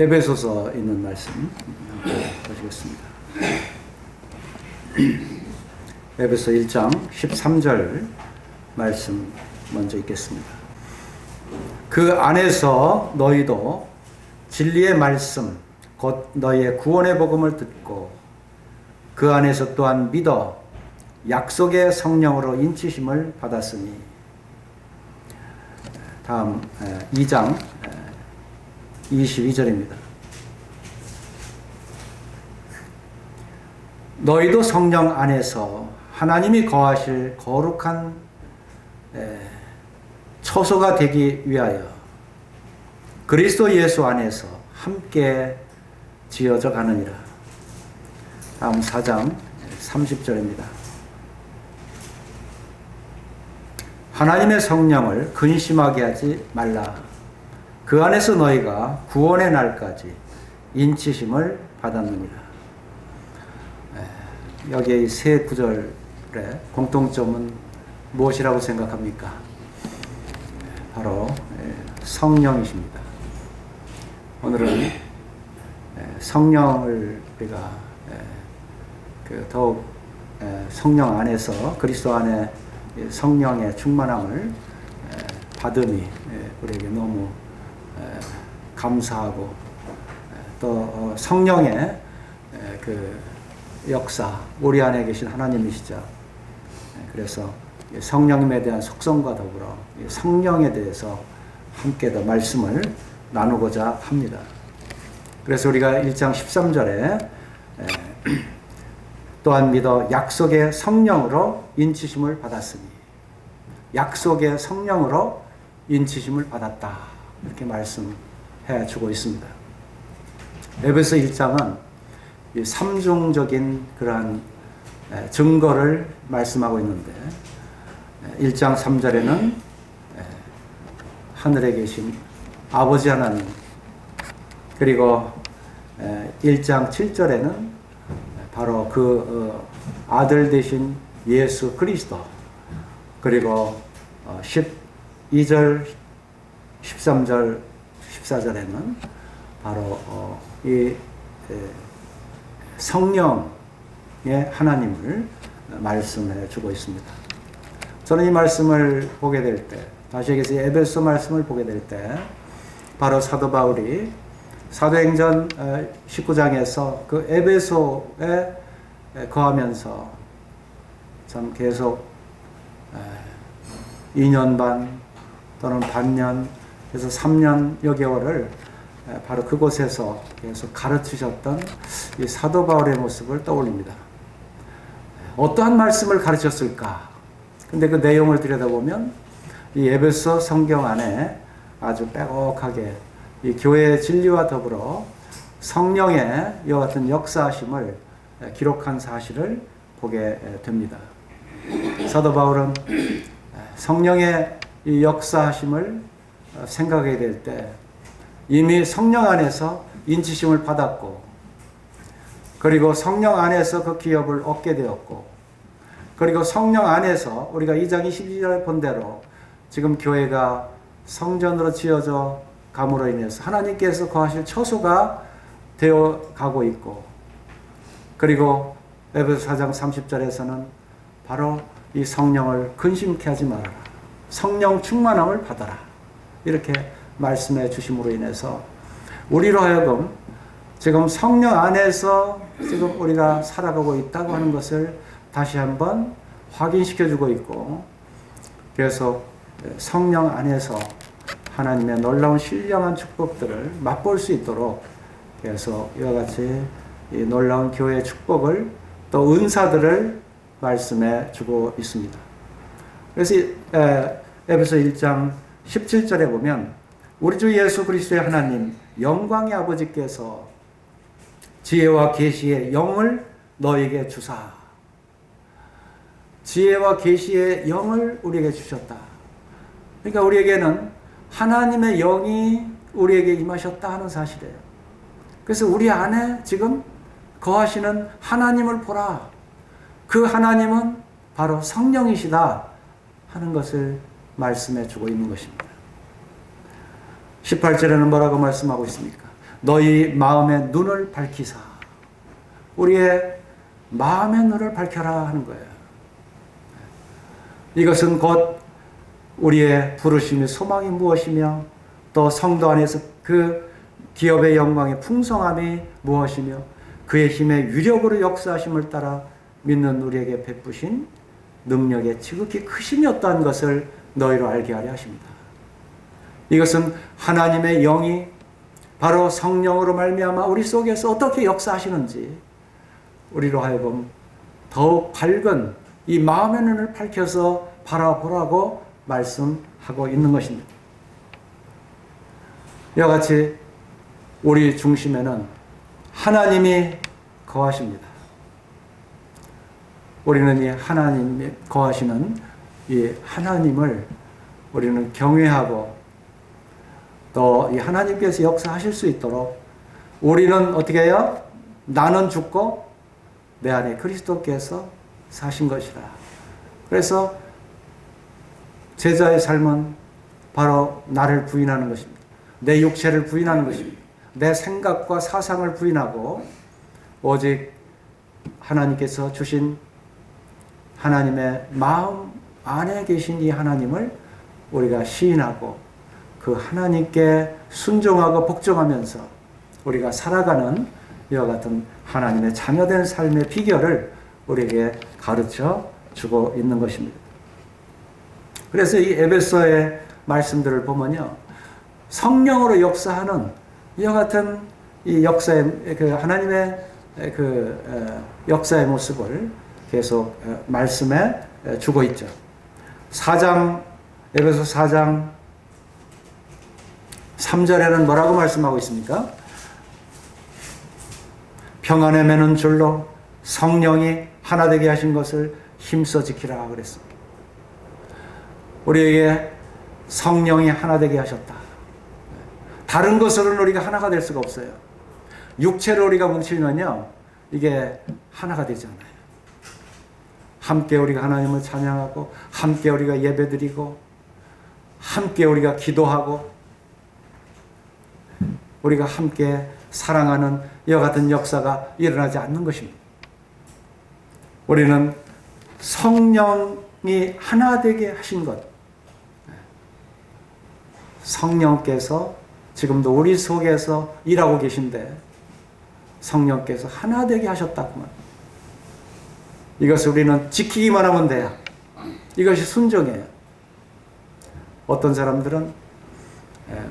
에베소서 있는 말씀 보시겠습니다. 에베소 1장 13절 말씀 먼저 읽겠습니다. 그 안에서 너희도 진리의 말씀 곧 너희의 구원의 복음을 듣고 그 안에서 또한 믿어 약속의 성령으로 인치심을 받았으니. 다음 2장 22절입니다. 너희도 성령 안에서 하나님이 거하실 거룩한 처소가 되기 위하여 그리스도 예수 안에서 함께 지어져 가느니라. 다음 4장 30절입니다. 하나님의 성령을 근심하게 하지 말라. 그 안에서 너희가 구원의 날까지 인치심을 받았느니라. 여기에 이 세 구절의 공통점은 무엇이라고 생각합니까? 바로 성령이십니다. 오늘은 성령을 우리가 더욱 성령 안에서 그리스도 안에 성령의 충만함을 받으니 우리에게 너무 감사하고 또 성령의 그 역사, 우리 안에 계신 하나님이시죠. 그래서 성령님에 대한 속성과 더불어 성령에 대해서 함께 더 말씀을 나누고자 합니다. 그래서 우리가 1장 13절에 또한 믿어 약속의 성령으로 인치심을 받았으니, 약속의 성령으로 인치심을 받았다, 이렇게 말씀해 주고 있습니다. 에베소 1장은 삼중적인 그러한 증거를 말씀하고 있는데, 1장 3절에는 하늘에 계신 아버지 하나님, 그리고 1장 7절에는 바로 그 아들 되신 예수 그리스도, 그리고 12절, 13절, 14절에는 바로 이 성령의 하나님을 말씀해 주고 있습니다. 저는 이 말씀을 보게 될 때, 다시 얘기해서 에베소 말씀을 보게 될 때, 바로 사도 바울이 사도행전 19장에서 그 에베소에 거하면서 참 계속 2년 반 또는 반년, 그래서 3년여 개월을 바로 그곳에서 계속 가르치셨던 이 사도 바울의 모습을 떠올립니다. 어떠한 말씀을 가르쳤을까? 근데 그 내용을 들여다보면 이 에베소 성경 안에 아주 빼곡하게 이 교회의 진리와 더불어 성령의 이와 같은 역사하심을 기록한 사실을 보게 됩니다. 사도 바울은 성령의 이 역사하심을 생각하게 될 때 이미 성령 안에서 인치심을 받았고, 그리고 성령 안에서 그 기업을 얻게 되었고, 그리고 성령 안에서 우리가 2장 22절 본 대로 지금 교회가 성전으로 지어져 감으로 인해서 하나님께서 거하실 처소가 되어 가고 있고, 그리고 에베소 4장 30절에서는 바로 이 성령을 근심케 하지 말아라, 성령 충만함을 받아라, 이렇게 말씀해 주심으로 인해서 우리로 하여금 지금 성령 안에서 지금 우리가 살아가고 있다고 하는 것을 다시 한번 확인시켜 주고 있고, 그래서 성령 안에서 하나님의 놀라운 신령한 축복들을 맛볼 수 있도록 그래서 이와 같이 이 놀라운 교회의 축복을 또 은사들을 말씀해 주고 있습니다. 그래서 에베소 1장 17절에 보면 우리 주 예수 그리스도의 하나님 영광의 아버지께서 지혜와 계시의 영을 너에게 주사, 지혜와 계시의 영을 우리에게 주셨다. 그러니까 우리에게는 하나님의 영이 우리에게 임하셨다 하는 사실이에요. 그래서 우리 안에 지금 거하시는 하나님을 보라, 그 하나님은 바로 성령이시다 하는 것을 말씀해 주고 있는 것입니다. 18절에는 뭐라고 말씀하고 있습니까? 너희 마음의 눈을 밝히사. 우리의 마음의 눈을 밝혀라 하는 거예요. 이것은 곧 우리의 부르심이 소망이 무엇이며 또 성도 안에서 그 기업의 영광의 풍성함이 무엇이며 그의 힘의 위력으로 역사하심을 따라 믿는 우리에게 베푸신 능력의 지극히 크심이 어떠한 것을 너희로 알게 하려 하십니다. 이것은 하나님의 영이 바로 성령으로 말미암아 우리 속에서 어떻게 역사하시는지 우리로 하여금 더욱 밝은 이 마음의 눈을 밝혀서 바라보라고 말씀하고 있는 것입니다. 이와 같이 우리 중심에는 하나님이 거하십니다. 우리는 이 하나님이 거하시는 이 하나님을 우리는 경외하고 또 이 하나님께서 역사하실 수 있도록 우리는 어떻게 해요? 나는 죽고 내 안에 그리스도께서 사신 것이라. 그래서 제자의 삶은 바로 나를 부인하는 것입니다. 내 육체를 부인하는 것입니다. 내 생각과 사상을 부인하고 오직 하나님께서 주신 하나님의 마음 안에 계신 이 하나님을 우리가 시인하고 그 하나님께 순종하고 복종하면서 우리가 살아가는 이와 같은 하나님의 자녀된 삶의 비결을 우리에게 가르쳐 주고 있는 것입니다. 그래서 이 에베소의 말씀들을 보면요, 성령으로 역사하는 이와 같은 이 역사의 그 하나님의 그 역사의 모습을 계속 말씀해 주고 있죠. 4장 에베소 4장 3절에는 뭐라고 말씀하고 있습니까? 평안에 매는 줄로 성령이 하나 되게 하신 것을 힘써 지키라 그랬습니다. 우리에게 성령이 하나 되게 하셨다. 다른 것으로는 우리가 하나가 될 수가 없어요. 육체로 우리가 뭉치면요, 이게 하나가 되지 않아요. 함께 우리가 하나님을 찬양하고 함께 우리가 예배드리고 함께 우리가 기도하고 우리가 함께 사랑하는 이와 같은 역사가 일어나지 않는 것입니다. 우리는 성령이 하나 되게 하신 것, 성령께서 지금도 우리 속에서 일하고 계신데 성령께서 하나 되게 하셨다구만. 이것을 우리는 지키기만 하면 돼요. 이것이 순종이에요. 어떤 사람들은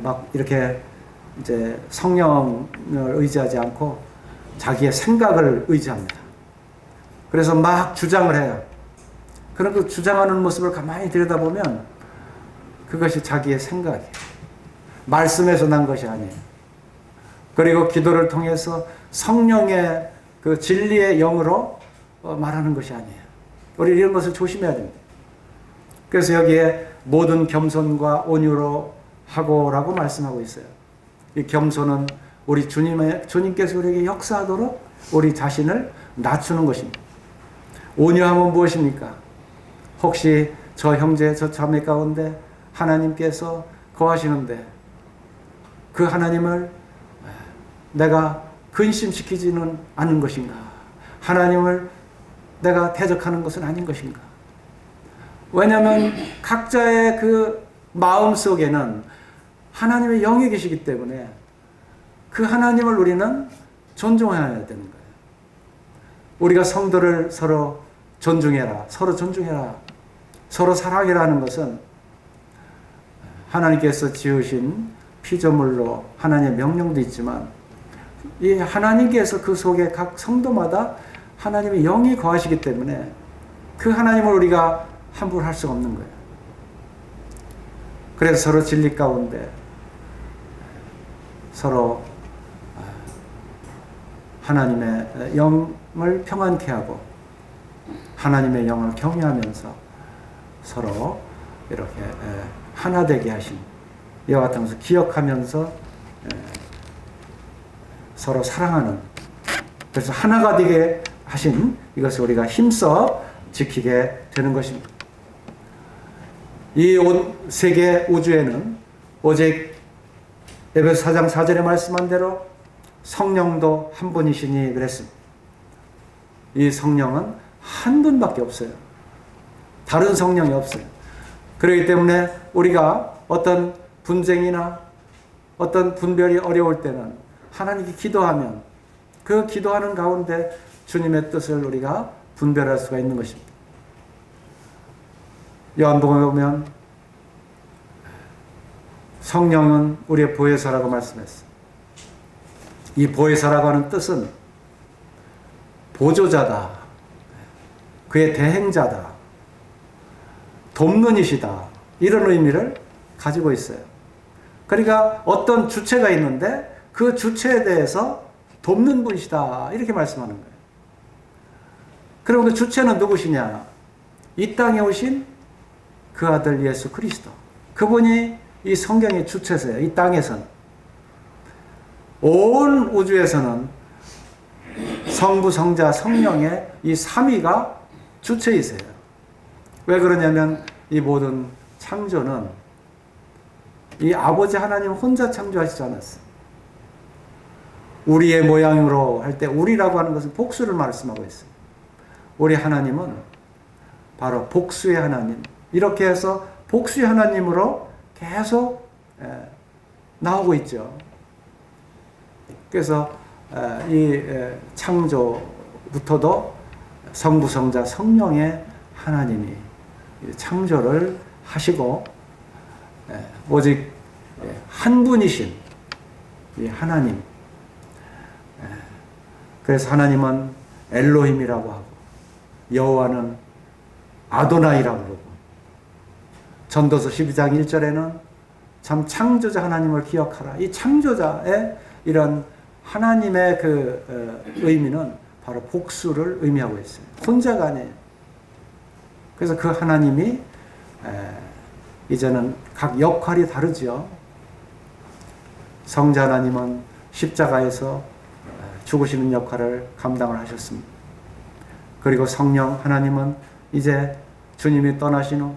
막 이렇게 이제 성령을 의지하지 않고 자기의 생각을 의지합니다. 그래서 막 주장을 해요. 그런 그 주장하는 모습을 가만히 들여다보면 그것이 자기의 생각이에요. 말씀에서 난 것이 아니에요. 그리고 기도를 통해서 성령의 그 진리의 영으로 말하는 것이 아니에요. 우리 이런 것을 조심해야 됩니다. 그래서 여기에 모든 겸손과 온유로 하고라고 말씀하고 있어요. 이 겸손은 우리 주님께서 우리에게 역사하도록 우리 자신을 낮추는 것입니다. 온유함은 무엇입니까? 혹시 저 형제, 저 자매 가운데 하나님께서 거하시는데 그 하나님을 내가 근심시키지는 않은 것인가? 하나님을 내가 대적하는 것은 아닌 것인가? 왜냐하면 각자의 그 마음 속에는 하나님의 영이 계시기 때문에 그 하나님을 우리는 존중해야 되는 거예요. 우리가 성도를 서로 존중해라, 서로 존중해라, 서로 사랑해라 하는 것은 하나님께서 지으신 피조물로 하나님의 명령도 있지만 이 하나님께서 그 속에 각 성도마다 하나님의 영이 거하시기 때문에 그 하나님을 우리가 함부로 할 수가 없는 거예요. 그래서 서로 진리 가운데 서로 하나님의 영을 평안케 하고 하나님의 영을 경외하면서 서로 이렇게 하나 되게 하신 이와 같은 것을 기억하면서 서로 사랑하는, 그래서 하나가 되게 하신 이것을 우리가 힘써 지키게 되는 것입니다. 이 세계 우주에는 오직 에베소 4장 4절에 말씀한 대로 성령도 한 분이시니 그랬습니다. 이 성령은 한 분밖에 없어요. 다른 성령이 없어요. 그렇기 때문에 우리가 어떤 분쟁이나 어떤 분별이 어려울 때는 하나님께 기도하면 그 기도하는 가운데 주님의 뜻을 우리가 분별할 수가 있는 것입니다. 요한복음에 보면 성령은 우리의 보혜사라고 말씀했어요. 이 보혜사라고 하는 뜻은 보조자다, 그의 대행자다, 돕는 이시다, 이런 의미를 가지고 있어요. 그러니까 어떤 주체가 있는데 그 주체에 대해서 돕는 분이시다, 이렇게 말씀하는 거예요. 그럼 그 주체는 누구시냐? 이 땅에 오신 그 아들 예수 그리스도. 그분이 이 성경의 주체세요. 이 땅에서는. 온 우주에서는 성부, 성자, 성령의 이 삼위가 주체이세요. 왜 그러냐면 이 모든 창조는 이 아버지 하나님 혼자 창조하시지 않았어요. 우리의 모양으로 할 때 우리라고 하는 것은 복수를 말씀하고 있어요. 우리 하나님은 바로 복수의 하나님. 이렇게 해서 복수의 하나님으로 계속 나오고 있죠. 그래서 이 창조부터도 성부, 성자, 성령의 하나님이 창조를 하시고 오직 한 분이신 이 하나님. 그래서 하나님은 엘로힘이라고 하고 여호와는 아도나이라고 그러고 전도서 12장 1절에는 참 창조자 하나님을 기억하라. 이 창조자의 이런 하나님의 그 의미는 바로 복수를 의미하고 있어요. 혼자가 아니에요. 그래서 그 하나님이 이제는 각 역할이 다르죠. 성자 하나님은 십자가에서 죽으시는 역할을 감당을 하셨습니다. 그리고 성령 하나님은 이제 주님이 떠나신 후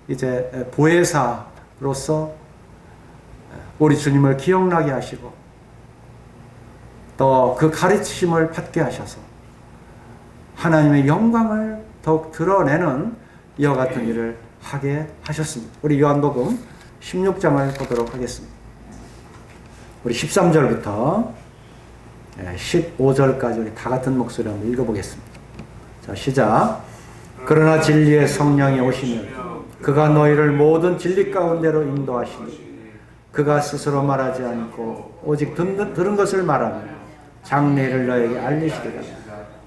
이제 보혜사로서 우리 주님을 기억나게 하시고 또 그 가르치심을 받게 하셔서 하나님의 영광을 더욱 드러내는 이와 같은 일을 하게 하셨습니다. 우리 요한복음 16장을 보도록 하겠습니다. 우리 13절부터 15절까지 우리 다 같은 목소리로 한번 읽어보겠습니다. 자, 시작. 그러나 진리의 성령이 오시면 그가 너희를 모든 진리 가운데로 인도하시니 그가 스스로 말하지 않고 오직 들은 것을 말하며 장래를 너에게 알리시리라.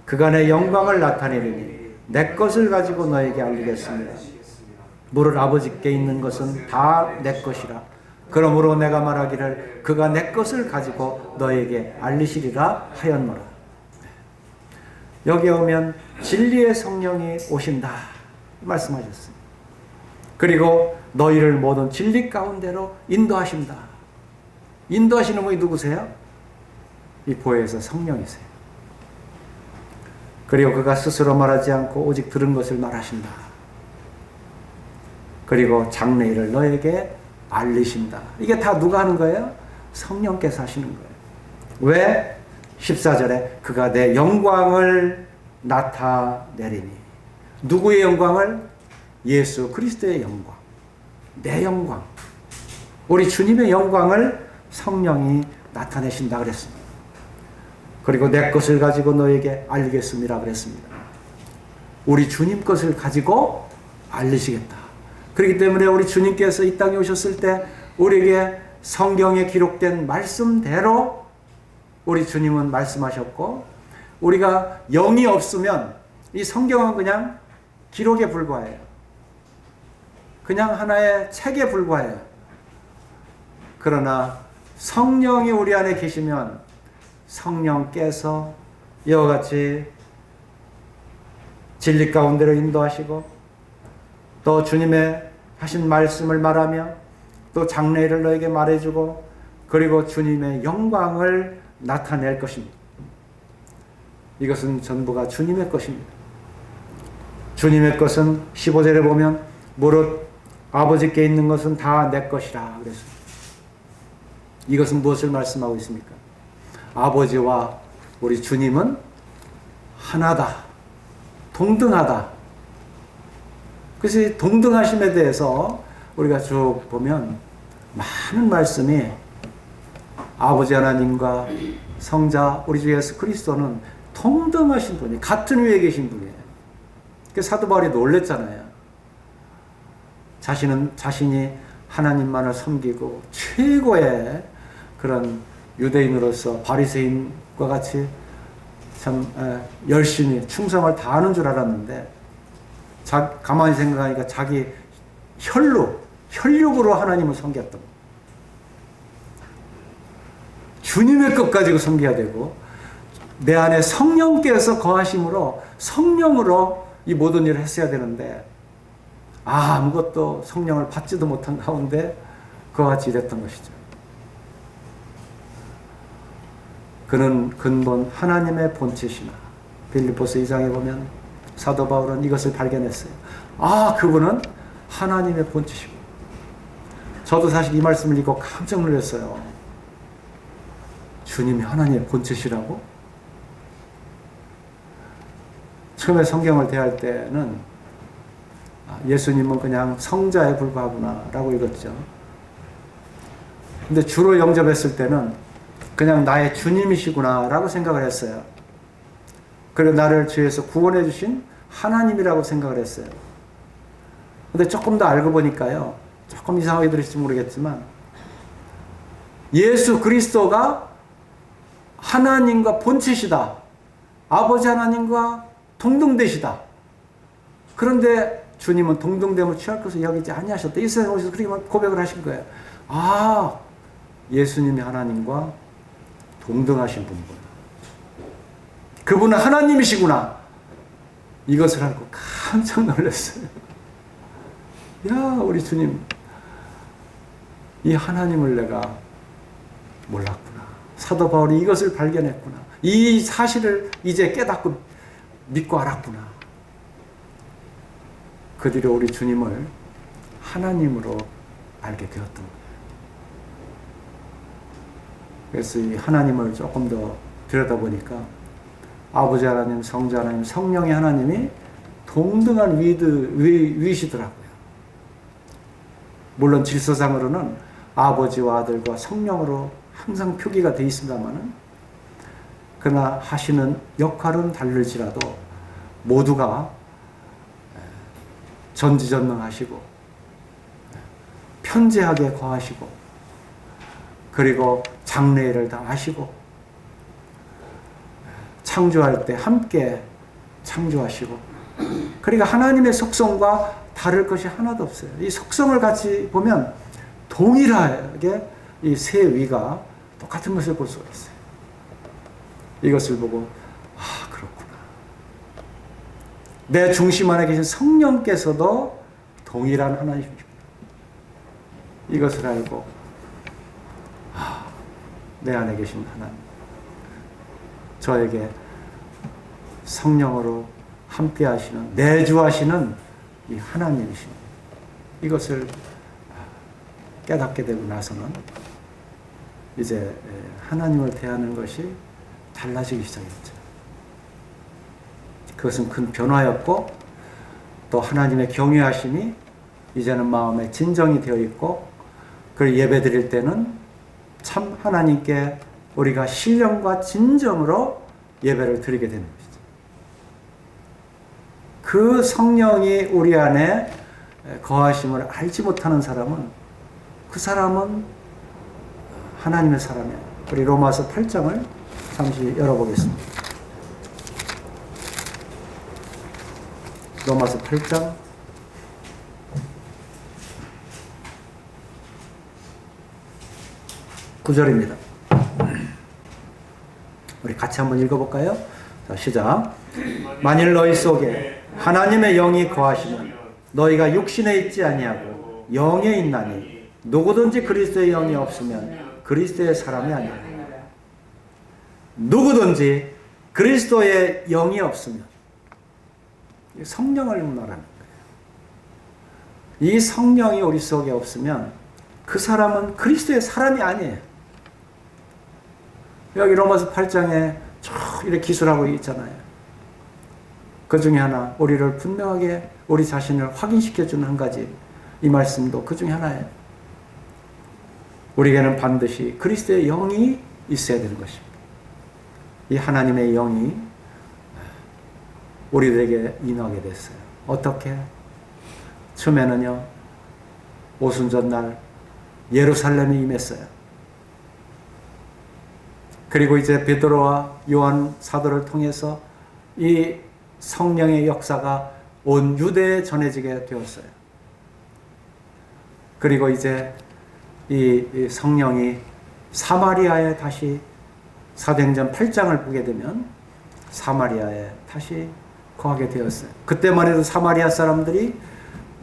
그가 내 영광을 나타내리니 내 것을 가지고 너에게 알리겠습니다. 무릇 아버지께 있는 것은 다 내 것이라. 그러므로 내가 말하기를 그가 내 것을 가지고 너에게 알리시리라 하였노라. 여기 오면 진리의 성령이 오신다 말씀하셨습니다. 그리고 너희를 모든 진리 가운데로 인도하신다. 인도하시는 분이 누구세요? 이 보혜사 성령이세요. 그리고 그가 스스로 말하지 않고 오직 들은 것을 말하신다. 그리고 장래일을 너에게 알리신다. 이게 다 누가 하는 거예요? 성령께서 하시는 거예요. 왜? 14절에 그가 내 영광을 나타내리니. 누구의 영광을? 예수 그리스도의 영광. 내 영광. 우리 주님의 영광을 성령이 나타내신다 그랬습니다. 그리고 내 것을 가지고 너에게 알리겠습니다 그랬습니다. 우리 주님 것을 가지고 알리시겠다. 그렇기 때문에 우리 주님께서 이 땅에 오셨을 때 우리에게 성경에 기록된 말씀대로 우리 주님은 말씀하셨고, 우리가 영이 없으면 이 성경은 그냥 기록에 불과해요. 그냥 하나의 책에 불과해요. 그러나 성령이 우리 안에 계시면 성령께서 이와 같이 진리 가운데로 인도하시고 또 주님의 하신 말씀을 말하며 또 장래를 너에게 말해주고 그리고 주님의 영광을 나타낼 것입니다. 이것은 전부가 주님의 것입니다. 주님의 것은 15절에 보면 무릇 아버지께 있는 것은 다 내 것이라 그랬습니다. 이것은 무엇을 말씀하고 있습니까? 아버지와 우리 주님은 하나다. 동등하다. 그래서 이 동등하심에 대해서 우리가 쭉 보면 많은 말씀이 아버지 하나님과 성자 우리 주 예수 그리스도는 동등하신 분이 같은 위에 계신 분이에요. 그 사도 바울이 놀랬잖아요. 자신이 하나님만을 섬기고 최고의 그런 유대인으로서 바리새인과 같이 참 열심히 충성을 다하는 줄 알았는데 가만히 생각하니까 자기 혈육으로 하나님을 섬겼던 주님의 것 가지고 섬겨야 되고 내 안에 성령께서 거하심으로 성령으로 이 모든 일을 했어야 되는데 아무것도 성령을 받지도 못한 가운데 그와 같이 일했던 것이죠. 그는 근본 하나님의 본체시나 빌립보서 2장에 보면 사도 바울은 이것을 발견했어요. 그분은 하나님의 본체시고 저도 사실 이 말씀을 읽고 깜짝 놀랐어요. 주님이 하나님의 본체시라고? 처음에 성경을 대할 때는 예수님은 그냥 성자에 불과하구나 라고 읽었죠. 근데 주로 영접했을 때는 그냥 나의 주님이시구나 라고 생각을 했어요. 그리고 나를 죄에서 구원해 주신 하나님이라고 생각을 했어요. 근데 조금 더 알고 보니까요, 조금 이상하게 들을지 모르겠지만 예수 그리스도가 하나님과 본체시다. 아버지 하나님과 동등되시다. 그런데 주님은 동등됨을 취할 것을 여기지 아니하셨다. 이 세상에 오셔서 그렇게 고백을 하신 거예요. 예수님이 하나님과 동등하신 분이구나. 그분은 하나님이시구나. 이것을 알고 깜짝 놀랐어요. 우리 주님, 이 하나님을 내가 몰랐구나. 사도 바울이 이것을 발견했구나. 이 사실을 이제 깨닫고 믿고 알았구나. 그 뒤로 우리 주님을 하나님으로 알게 되었던 거예요. 그래서 이 하나님을 조금 더 들여다보니까 아버지 하나님, 성자 하나님, 성령의 하나님이 동등한 위시더라고요. 물론 질서상으로는 아버지와 아들과 성령으로 항상 표기가 되어 있습니다만은 그러나 하시는 역할은 다를지라도 모두가 전지전능하시고 편재하게 거하시고 그리고 장래일을 다 하시고 창조할 때 함께 창조하시고 그러니까 하나님의 속성과 다를 것이 하나도 없어요. 이 속성을 같이 보면 동일하게 이 세 위가 똑같은 것을 볼 수가 있어요. 이것을 보고 그렇구나. 내 중심 안에 계신 성령께서도 동일한 하나님이시구나. 이것을 알고 내 안에 계신 하나님, 저에게 성령으로 함께 하시는, 내주하시는 이 하나님이신 이것을 깨닫게 되고 나서는 이제 하나님을 대하는 것이 달라지기 시작했죠. 그것은 큰 변화였고 또 하나님의 경외하심이 이제는 마음에 진정이 되어 있고 그걸 예배 드릴 때는 참 하나님께 우리가 신령과 진정으로 예배를 드리게 되는 것이죠. 그 성령이 우리 안에 거하심을 알지 못하는 사람은 그 사람은 하나님의 사람이에요. 우리 로마서 8장을 잠시 열어보겠습니다. 로마서 8장 9절입니다. 우리 같이 한번 읽어볼까요? 자, 시작. 만일 너희 속에 하나님의 영이 거하시면 너희가 육신에 있지 아니하고 영에 있나니 누구든지 그리스도의 영이 없으면 그리스도의 사람이 아니라. 누구든지 그리스도의 영이 없으면 성령을 말하는 거예요. 이 성령이 우리 속에 없으면 그 사람은 그리스도의 사람이 아니에요. 여기 로마서 8장에 쭉 이렇게 기술하고 있잖아요. 그 중에 하나, 우리를 분명하게 우리 자신을 확인시켜주는 한 가지, 이 말씀도 그 중에 하나예요. 우리에게는 반드시 그리스도의 영이 있어야 되는 것입니다. 이 하나님의 영이 우리들에게 임하게 됐어요. 어떻게? 처음에는요, 오순절날 예루살렘에 임했어요. 그리고 이제 베드로와 요한 사도를 통해서 이 성령의 역사가 온 유대에 전해지게 되었어요. 그리고 이제 이 성령이 사마리아에 다시 사도행전 8장을 보게 되면 사마리아에 다시 거하게 되었어요. 그때만 해도 사마리아 사람들이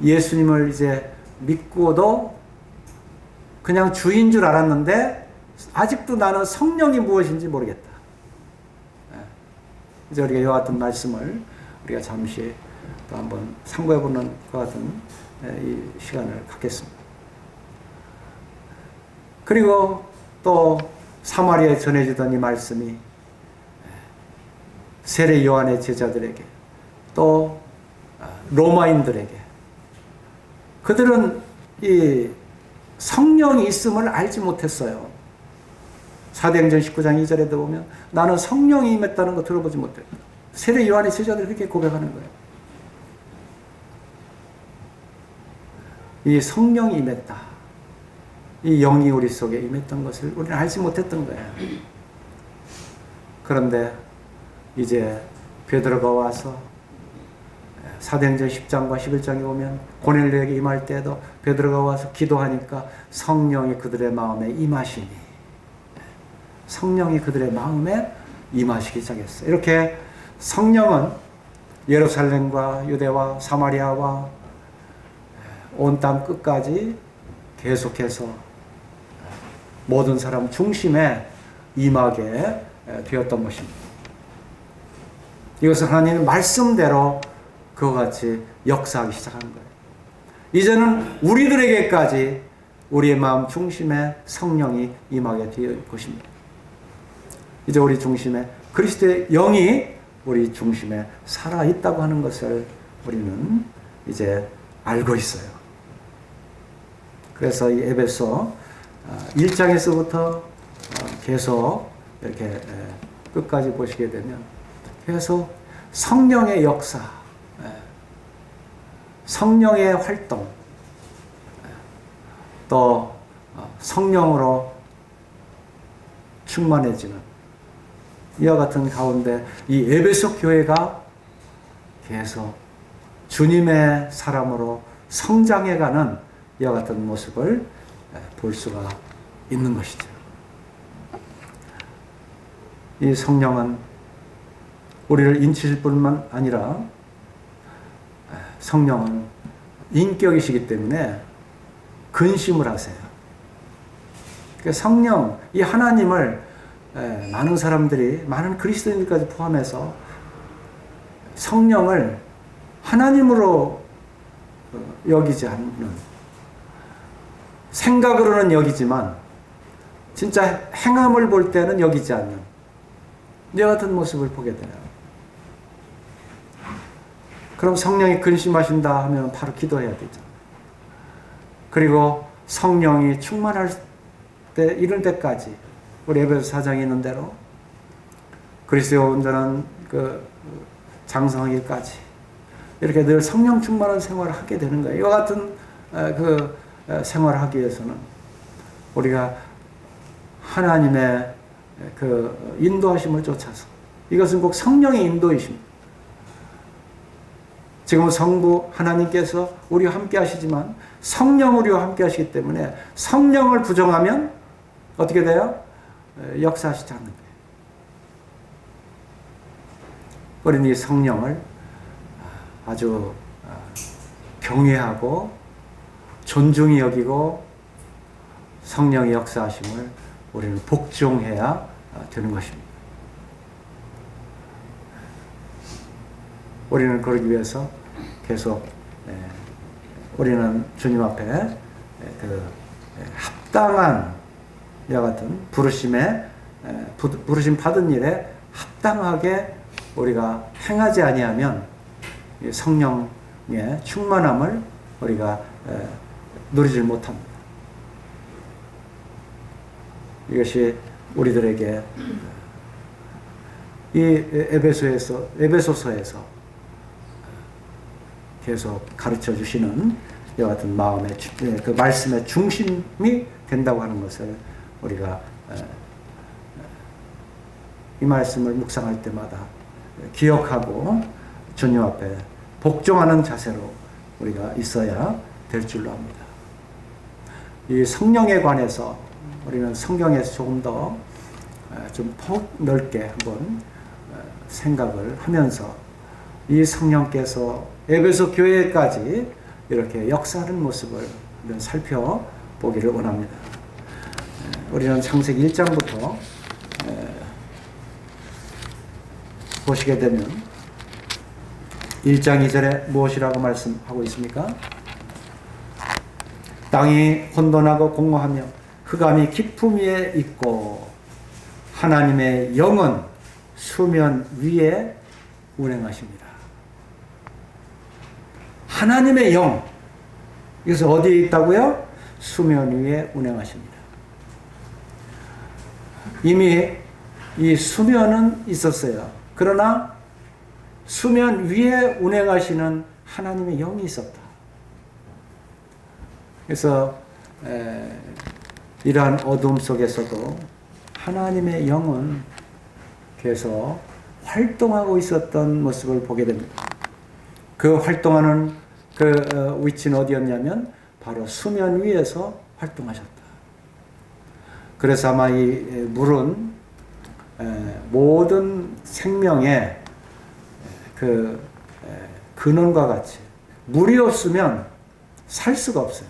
예수님을 이제 믿고도 그냥 주인 줄 알았는데 아직도 나는 성령이 무엇인지 모르겠다. 이제 우리가 이와 같은 말씀을 우리가 잠시 또 한번 상고해보는 것 같은 이 시간을 갖겠습니다. 그리고 또 사마리아에 전해지던 이 말씀이 세례 요한의 제자들에게 또 로마인들에게, 그들은 이 성령이 있음을 알지 못했어요. 사도행전 19장 2절에도 보면 나는 성령이 임했다는 거 들어보지 못했다. 세례 요한의 제자들이 그렇게 고백하는 거예요. 이 성령이 임했다. 이 영이 우리 속에 임했던 것을 우리는 알지 못했던 거예요. 그런데 이제 베드로가 와서 사도행전 10장과 11장에 보면 고넬료에게 임할 때에도 베드로가 와서 기도하니까 성령이 그들의 마음에 임하시니, 성령이 그들의 마음에 임하시기 시작했어요. 이렇게 성령은 예루살렘과 유대와 사마리아와 온 땅 끝까지 계속해서 모든 사람 중심에 임하게 되었던 것입니다. 이것은 하나님의 말씀대로 그와 같이 역사하기 시작한 거예요. 이제는 우리들에게까지 우리의 마음 중심에 성령이 임하게 되어 것입니다. 이제 우리 중심에 그리스도의 영이 우리 중심에 살아있다고 하는 것을 우리는 이제 알고 있어요. 그래서 이 에베소 1장에서부터 계속 이렇게 끝까지 보시게 되면 계속 성령의 역사, 성령의 활동, 또 성령으로 충만해지는 이와 같은 가운데 이 에베소 교회가 계속 주님의 사람으로 성장해가는 이와 같은 모습을 볼 수가 있는 것이죠. 이 성령은 우리를 인치실 뿐만 아니라 성령은 인격이시기 때문에 근심을 하세요. 그러니까 성령, 이 하나님을 많은 사람들이, 많은 그리스도인들까지 포함해서 성령을 하나님으로 여기지 않는, 생각으로는 여기지만 진짜 행함을 볼 때는 여기지 않는 이와 같은 모습을 보게 돼요. 그럼 성령이 근심하신다 하면 바로 기도해야 되죠. 그리고 성령이 충만할 때, 이럴 때까지 우리 에베소 4장에 있는 대로 그리스도의 온전한 그 장성하기까지 이렇게 늘 성령 충만한 생활을 하게 되는 거예요. 이와 같은 그 생활을 하기 위해서는 우리가 하나님의 그 인도하심을 쫓아서, 이것은 꼭 성령의 인도이십니다. 지금은 성부 하나님께서 우리와 함께 하시지만 성령 우리와 함께 하시기 때문에 성령을 부정하면 어떻게 돼요? 역사하시지 않는 거예요. 우리는 이 성령을 아주 경외하고 존중히 여기고 성령의 역사하심을 우리는 복종해야 되는 것입니다. 우리는 그러기 위해서 계속 우리는 주님 앞에 그 합당한 이와 같은 부르심에 부르심 받은 일에 합당하게 우리가 행하지 아니하면 성령의 충만함을 우리가 누리지 못합니다. 이것이 우리들에게 이 에베소서에서 계속 가르쳐 주시는 이와 같은 마음의 그 말씀의 중심이 된다고 하는 것을 우리가 이 말씀을 묵상할 때마다 기억하고 주님 앞에 복종하는 자세로 우리가 있어야 될 줄로 압니다. 이 성령에 관해서 우리는 성경에서 조금 더 좀 더 넓게 한번 생각을 하면서 이 성령께서 에베소 교회까지 이렇게 역사하는 모습을 살펴보기를 원합니다. 우리는 창세기 1장부터 보시게 되면 1장 2절에 무엇이라고 말씀하고 있습니까? 땅이 혼돈하고 공허하며 흑암이 깊음 위에 있고 하나님의 영은 수면 위에 운행하십니다. 하나님의 영, 이것은 어디에 있다고요? 수면 위에 운행하십니다. 이미 이 수면은 있었어요. 그러나 수면 위에 운행하시는 하나님의 영이 있었다. 그래서 이러한 어둠 속에서도 하나님의 영은 계속 활동하고 있었던 모습을 보게 됩니다. 그 활동하는 그 위치는 어디였냐면 바로 수면 위에서 활동하셨다. 그래서 아마 이 물은 모든 생명의 그 근원과 같이 물이 없으면 살 수가 없어요.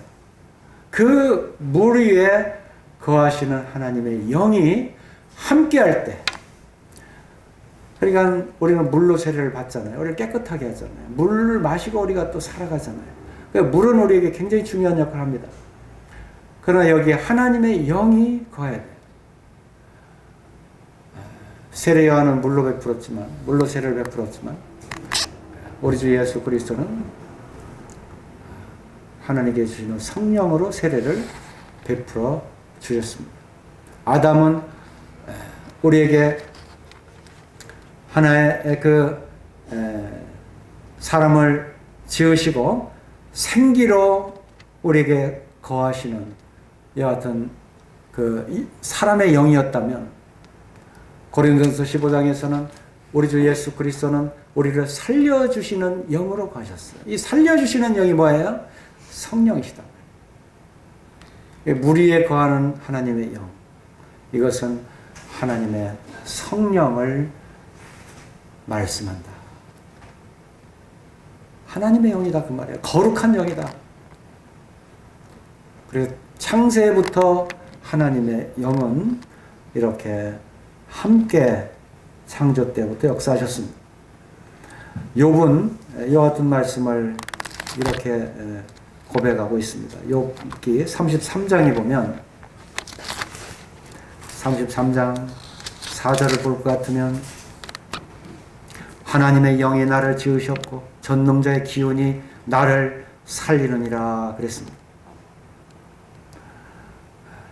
그 물 위에 거하시는 하나님의 영이 함께할 때, 그러니까 우리는 물로 세례를 받잖아요. 우리를 깨끗하게 하잖아요. 물을 마시고 우리가 또 살아가잖아요. 그러니까 물은 우리에게 굉장히 중요한 역할을 합니다. 그러나 여기에 하나님의 영이 거해야 돼요. 세례 요한은 물로 세례를 베풀었지만 우리 주 예수 그리스도는 하나님께 주시는 성령으로 세례를 베풀어 주셨습니다. 아담은 우리에게 하나의 사람을 지으시고 생기로 우리에게 거하시는 이와 같은 사람의 영이었다면 고린도전서 15장에서는 우리 주 예수 그리스도는 우리를 살려주시는 영으로 가셨어요. 이 살려주시는 영이 뭐예요? 성령이시다. 물 위에 거하는 하나님의 영, 이것은 하나님의 성령을 말씀한다. 하나님의 영이다 그 말이에요. 거룩한 영이다. 그리고 창세부터 하나님의 영은 이렇게 함께 창조 때부터 역사하셨습니다. 욥은 이와 같은 말씀을 이렇게 고백하고 있습니다. 욥기 33장에 보면 33장 4절을 볼 것 같으면 하나님의 영이 나를 지으셨고 전능자의 기운이 나를 살리느니라 그랬습니다.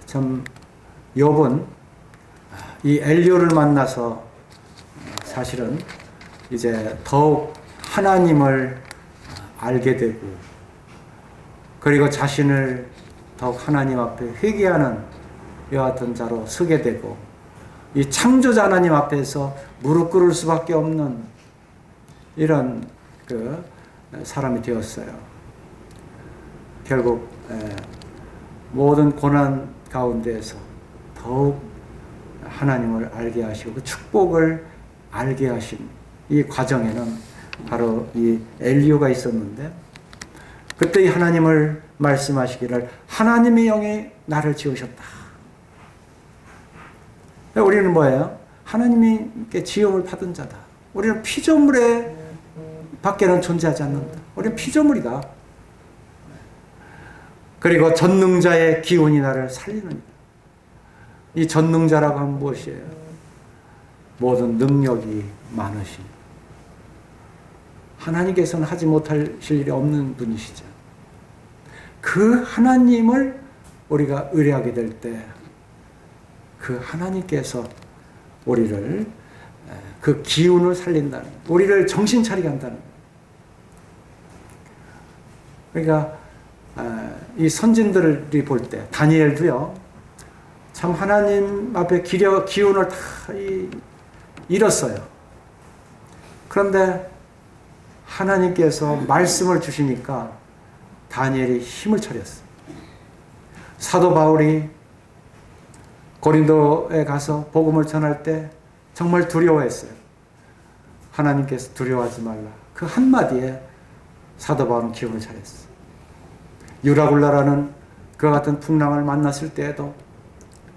참 욥은 이 엘리후를 만나서 사실은 이제 더욱 하나님을 알게 되고 그리고 자신을 더욱 하나님 앞에 회개하는 이와 같은 자로 서게 되고 이 창조자 하나님 앞에서 무릎 꿇을 수밖에 없는 이런 사람이 되었어요. 결국 모든 고난 가운데에서 더욱 하나님을 알게 하시고 그 축복을 알게 하신 이 과정에는 바로 이 엘리후가 있었는데 그때 이 하나님을 말씀하시기를 하나님의 영이 나를 지으셨다. 우리는 뭐예요? 하나님께 지음을 받은 자다. 우리는 피조물에 밖에는 존재하지 않는다. 우리는 피조물이다. 그리고 전능자의 기운이 나를 살리느니라. 이 전능자라고 하면 무엇이에요? 모든 능력이 많으신, 하나님께서는 하지 못하실 일이 없는 분이시죠. 그 하나님을 우리가 의뢰하게 될 때 그 하나님께서 우리를, 그 기운을 살린다는, 우리를 정신 차리게 한다는. 그러니까 이 선진들이 볼 때, 다니엘도요, 참 하나님 앞에 기운을 다 잃었어요. 그런데 하나님께서 말씀을 주시니까 다니엘이 힘을 차렸어요. 사도 바울이 고린도에 가서 복음을 전할 때 정말 두려워했어요. 하나님께서 두려워하지 말라. 그 한마디에 사도 바울은 기운을 차렸어요. 유라굴라라는 그와 같은 풍랑을 만났을 때에도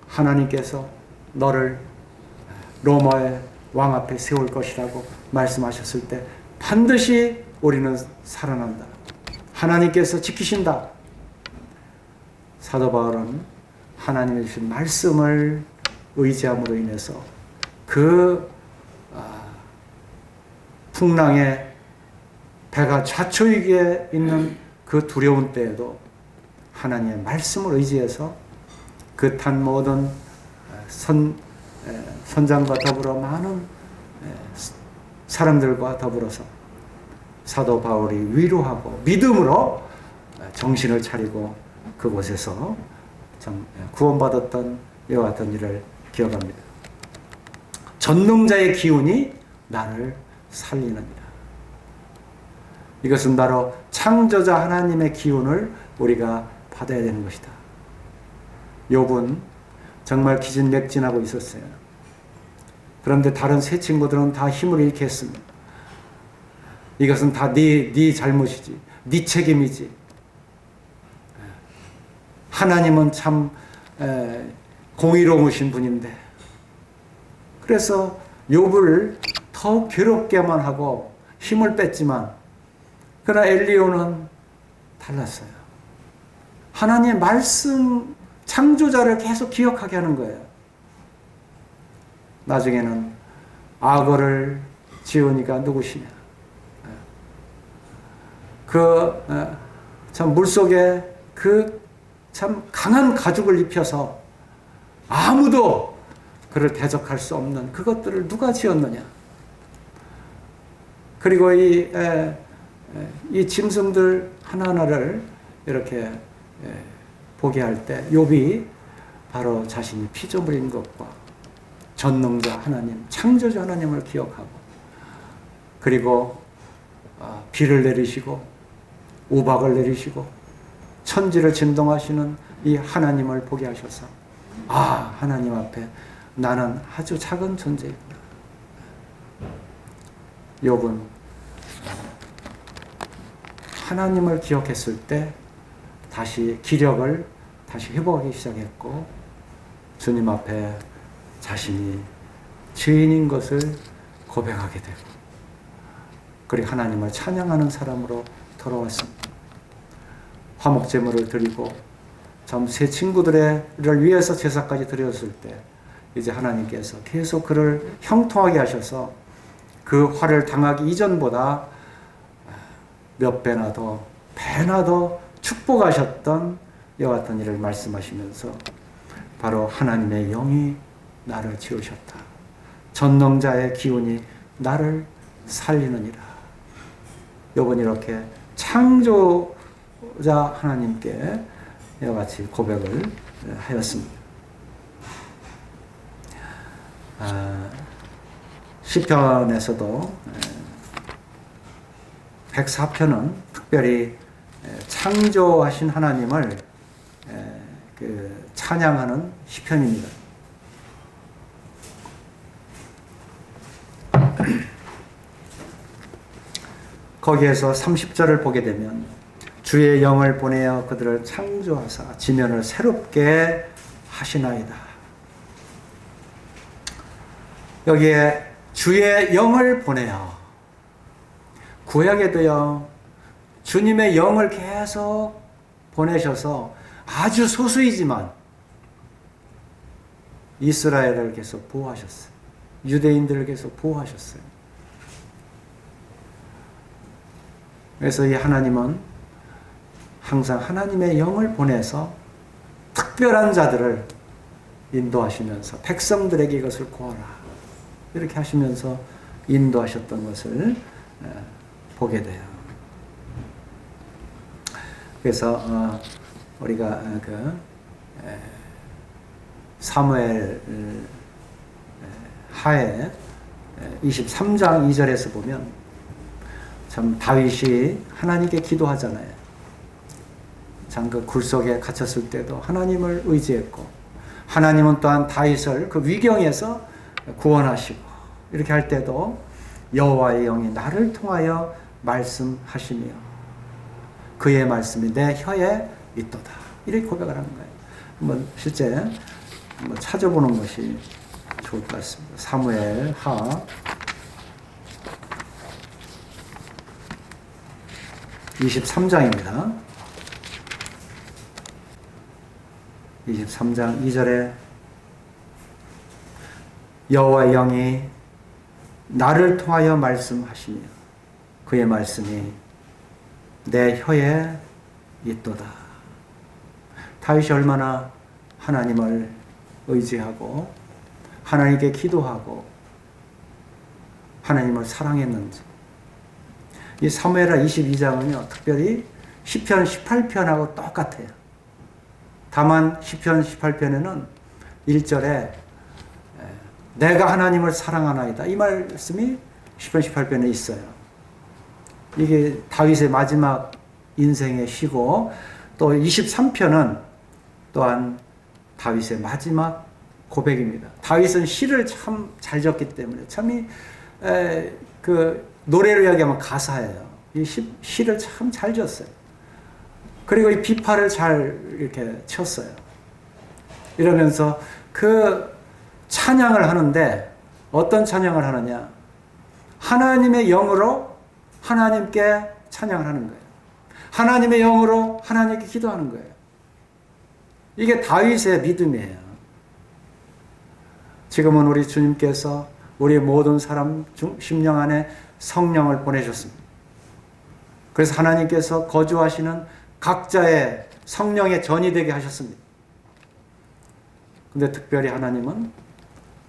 하나님께서 너를 로마의 왕 앞에 세울 것이라고 말씀하셨을 때 반드시 우리는 살아난다. 하나님께서 지키신다. 사도 바울은 하나님의 주신 말씀을 의지함으로 인해서 그 풍랑에 배가 좌초이게 있는 그 두려운 때에도 하나님의 말씀을 의지해서 그 탄 모든 선장과 더불어 많은 사람들과 더불어서 사도 바울이 위로하고 믿음으로 정신을 차리고 그곳에서 참 구원받았던 이와 같은 일을 기억합니다. 전능자의 기운이 나를 살리느니라. 이것은 바로 창조자 하나님의 기운을 우리가 받아야 되는 것이다. 욥은 정말 기진맥진하고 있었어요. 그런데 다른 세 친구들은 다 힘을 잃게 했습니다. 이것은 다 네 잘못이지, 네 책임이지. 하나님은 참 공의로우신 분인데, 그래서 욥을 더 괴롭게만 하고 힘을 뺐지만, 그러나 엘리야는 달랐어요. 하나님의 말씀, 창조자를 계속 기억하게 하는 거예요. 나중에는 악어를 지으니까 누구시냐, 참 물속에 참 강한 가죽을 입혀서 아무도 그를 대적할 수 없는 그것들을 누가 지었느냐. 그리고 이 짐승들 하나하나를 이렇게 보게 할 때 욥이 바로 자신이 피조물인 것과 전능자 하나님, 창조자 하나님을 기억하고, 그리고 비를 내리시고 우박을 내리시고 천지를 진동하시는 이 하나님을 보게 하셔서, 하나님 앞에 나는 아주 작은 존재이구나. 욥은 하나님을 기억했을 때 다시 기력을 다시 회복하기 시작했고, 주님 앞에 자신이 죄인인 것을 고백하게 되고, 그리고 하나님을 찬양하는 사람으로 돌아왔습니다. 화목제물을 드리고 참 세 친구들을 위해서 제사까지 드렸을 때 이제 하나님께서 계속 그를 형통하게 하셔서 그 화를 당하기 이전보다 몇 배나 더, 배나 더 축복하셨던 이와 같은 일을 말씀하시면서 바로 하나님의 영이 나를 지으셨다. 전능자의 기운이 나를 살리느니라. 욥은 이렇게 창조자 하나님께 이와 같이 고백을 하였습니다. 시편에서도 104편은 특별히 창조하신 하나님을 찬양하는 시편입니다. 거기에서 30절을 보게 되면 주의 영을 보내어 그들을 창조하사 지면을 새롭게 하시나이다. 여기에 주의 영을 보내어, 구약에도요 주님의 영을 계속 보내셔서 아주 소수이지만 이스라엘을 계속 보호하셨어요. 유대인들을 계속 보호하셨어요. 그래서 이 하나님은 항상 하나님의 영을 보내서 특별한 자들을 인도하시면서 백성들에게 이것을 고하라 이렇게 하시면서 인도하셨던 것을 보게 돼요. 그래서 우리가 그 사무엘 하에 23장 2절에서 보면 참 다윗이 하나님께 기도하잖아요. 장그 굴 속에 갇혔을 때도 하나님을 의지했고 하나님은 또한 다윗을 그 위경에서 구원하시고 이렇게 할 때도 여호와의 영이 나를 통하여 말씀하시며 그의 말씀이 내 혀에 있도다 이렇게 고백을 하는 거예요. 한번 실제 한번 찾아보는 것이 좋을 것 같습니다. 사무엘 하 23장입니다. 23장 2절에 여호와의 영이 나를 통하여 말씀하시며 그의 말씀이 내 혀에 있도다. 다윗이 얼마나 하나님을 의지하고 하나님께 기도하고 하나님을 사랑했는지. 이 사무엘하 22장은요 특별히 시편 18편하고 똑같아요. 다만 시편 18편에는 1절에 내가 하나님을 사랑하나이다 이 말씀이 시편 18편에 있어요. 이게 다윗의 마지막 인생의 시고 또 23편은 또한 다윗의 마지막 고백입니다. 다윗은 시를 참 잘 적기 때문에 참이 그 노래를 이야기하면 가사예요. 이 시를 참 잘 지었어요. 그리고 이 비파를 잘 이렇게 쳤어요. 이러면서 그 찬양을 하는데 어떤 찬양을 하느냐? 하나님의 영으로 하나님께 찬양을 하는 거예요. 하나님의 영으로 하나님께 기도하는 거예요. 이게 다윗의 믿음이에요. 지금은 우리 주님께서 우리 모든 사람 심령 안에 성령을 보내셨습니다. 그래서 하나님께서 거주하시는 각자의 성령의 전이 되게 하셨습니다. 근데 특별히 하나님은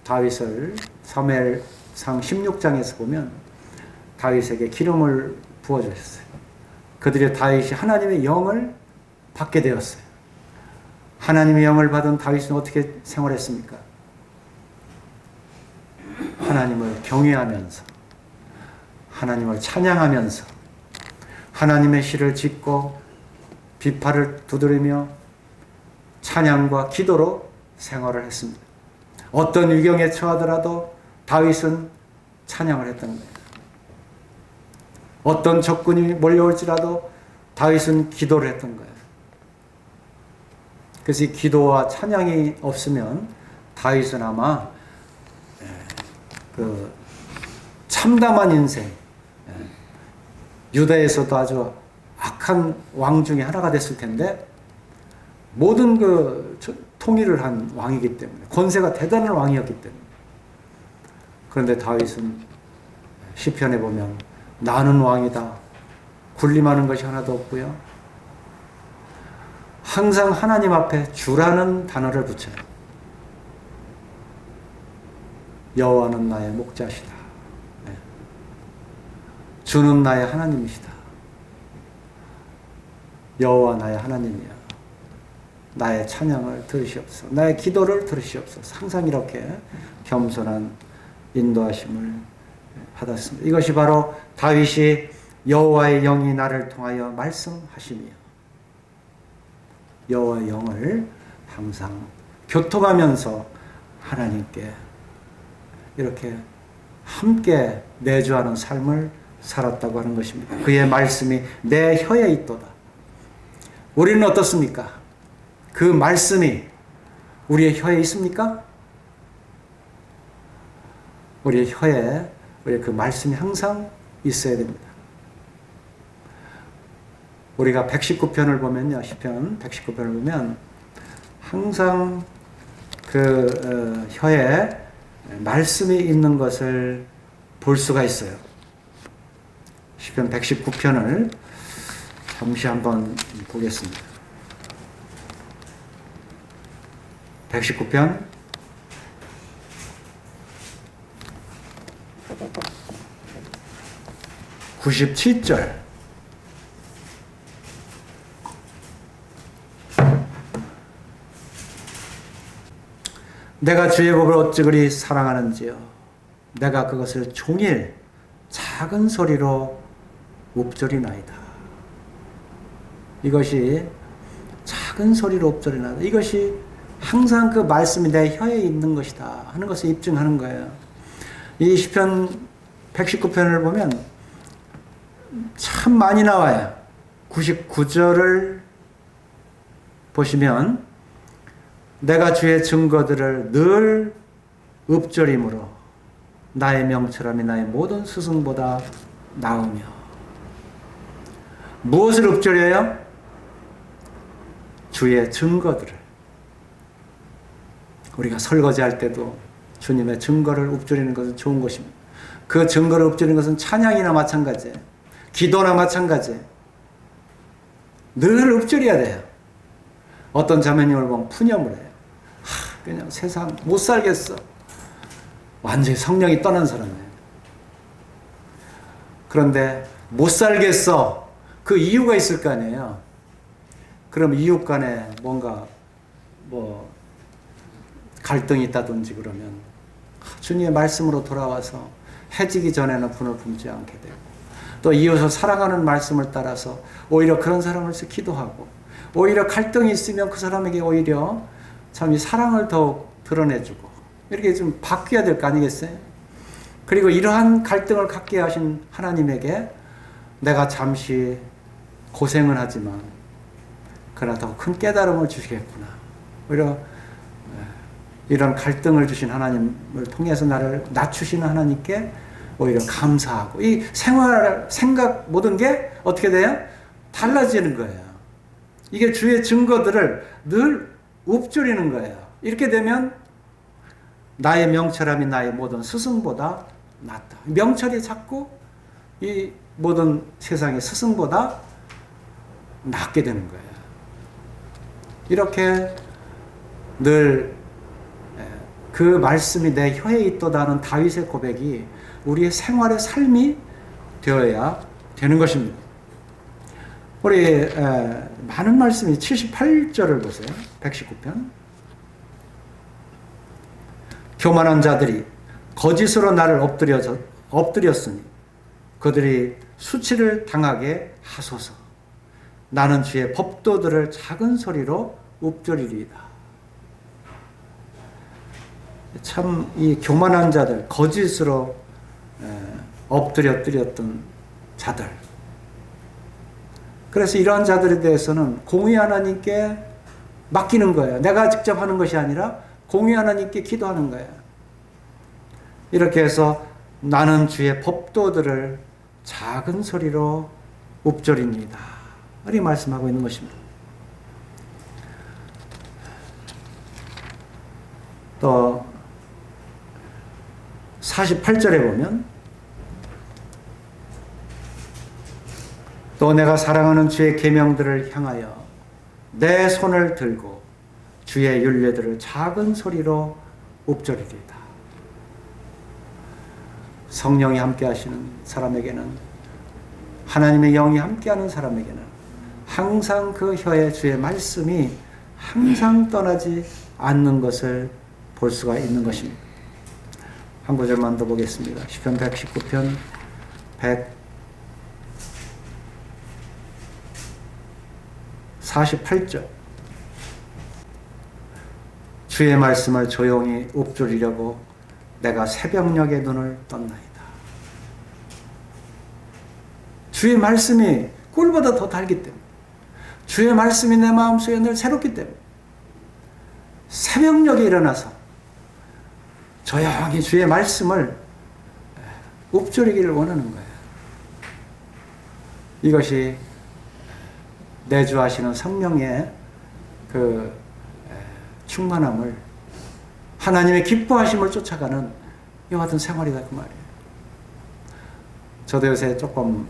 다윗을 사무엘상 16장에서 보면 다윗에게 기름을 부어주셨어요. 그들의 다윗이 하나님의 영을 받게 되었어요. 하나님의 영을 받은 다윗은 어떻게 생활했습니까? 하나님을 경외하면서 하나님을 찬양하면서 하나님의 시를 짓고 비파를 두드리며 찬양과 기도로 생활을 했습니다. 어떤 위경에 처하더라도 다윗은 찬양을 했던 거예요. 어떤 적군이 몰려올지라도 다윗은 기도를 했던 거예요. 그래서 이 기도와 찬양이 없으면 다윗은 아마 그 참담한 인생, 유다에서도 아주 악한 왕 중에 하나가 됐을 텐데 모든 그 통일을 한 왕이기 때문에 권세가 대단한 왕이었기 때문에. 그런데 다윗은 시편에 보면 나는 왕이다. 군림하는 것이 하나도 없고요. 항상 하나님 앞에 주라는 단어를 붙여요. 여호와는 나의 목자시다. 주는 나의 하나님이시다. 여호와 나의 하나님이야. 나의 찬양을 들으시옵소서. 나의 기도를 들으시옵소서. 항상 이렇게 겸손한 인도하심을 받았습니다. 이것이 바로 다윗이 여호와의 영이 나를 통하여 말씀하시며 여호와의 영을 항상 교통하면서 하나님께 이렇게 함께 내주하는 삶을 살았다고 하는 것입니다. 그의 말씀이 내 혀에 있도다. 우리는 어떻습니까? 그 말씀이 우리의 혀에 있습니까? 우리의 혀에 우리의 그 말씀이 항상 있어야 됩니다. 우리가 119편을 보면요, 시편 119편을 보면 항상 그 혀에 말씀이 있는 것을 볼 수가 있어요. 시편 119편을 잠시 한번 보겠습니다. 119편 97절. 내가 주의 법을 어찌 그리 사랑하는지요. 내가 그것을 종일 작은 소리로 읊조리나이다. 이것이 작은 소리로 읊조리나이다. 이것이 항상 그 말씀이 내 혀에 있는 것이다 하는 것을 입증하는 거예요. 이 시편 119편을 보면 참 많이 나와요. 99절을 보시면 내가 주의 증거들을 늘 읊조림으로 나의 명철함이 나의 모든 스승보다 나으며. 무엇을 읊조려요? 주의 증거들을. 우리가 설거지할 때도 주님의 증거를 읊조리는 것은 좋은 것입니다. 그 증거를 읊조리는 것은 찬양이나 마찬가지예요. 기도나 마찬가지예요. 늘 읊조려야 돼요. 어떤 자매님을 보면 푸념을 해요. 그냥 세상 못 살겠어. 완전히 성령이 떠난 사람이에요. 그런데 못 살겠어. 그 이유가 있을 거 아니에요. 그럼 이웃 간에 뭔가 갈등이 있다든지 그러면 주님의 말씀으로 돌아와서 해지기 전에는 분을 품지 않게 되고, 또 이웃을 사랑하는 말씀을 따라서 오히려 그런 사람을 위해서 기도하고, 오히려 갈등이 있으면 그 사람에게 오히려 참 이 사랑을 더욱 드러내주고, 이렇게 좀 바뀌어야 될 거 아니겠어요? 그리고 이러한 갈등을 갖게 하신 하나님에게 내가 잠시 고생은 하지만 그러나 더 큰 깨달음을 주시겠구나. 오히려 이런 갈등을 주신 하나님을 통해서 나를 낮추시는 하나님께 오히려 감사하고, 이 생활, 생각 모든 게 어떻게 돼요? 달라지는 거예요. 이게 주의 증거들을 늘 읊조리는 거예요. 이렇게 되면 나의 명철함이 나의 모든 스승보다 낫다. 명철이 자꾸 이 모든 세상의 스승보다 낫게 되는 거예요. 이렇게 늘 그 말씀이 내 혀에 있도다는 다윗의 고백이 우리의 생활의 삶이 되어야 되는 것입니다. 우리 많은 말씀이 78절을 보세요. 119편. 교만한 자들이 거짓으로 나를 엎드렸으니 그들이 수치를 당하게 하소서. 나는 주의 법도들을 작은 소리로 읊조리리이다. 참 이 교만한 자들, 거짓으로 엎드렸던 자들. 그래서 이러한 자들에 대해서는 공의 하나님께 맡기는 거예요. 내가 직접 하는 것이 아니라 공의 하나님께 기도하는 거예요. 이렇게 해서 나는 주의 법도들을 작은 소리로 읊조립니다. 이렇게 말씀하고 있는 것입니다. 또 48절에 보면 또 내가 사랑하는 주의 계명들을 향하여 내 손을 들고 주의 율례들을 작은 소리로 읊조리리이다. 성령이 함께 하시는 사람에게는, 하나님의 영이 함께하는 사람에게는 항상 그 혀에 주의 말씀이 항상 떠나지 않는 것을 볼 수가 있는 것입니다. 한 구절만 더 보겠습니다. 시편 119편 148절. 주의 말씀을 조용히 읊조리려고 내가 새벽녘에 눈을 떴나이다. 주의 말씀이 꿀보다 더 달기 때문에, 주의 말씀이 내 마음속에 늘 새롭기 때문에 새벽녘에 일어나서 조용히 주의 말씀을 읊조리기를 원하는 거예요. 이것이 내주하시는 성령의 그 충만함을 하나님의 기뻐하심을 쫓아가는 이와 같은 생활이다 그 말이에요. 저도 요새 조금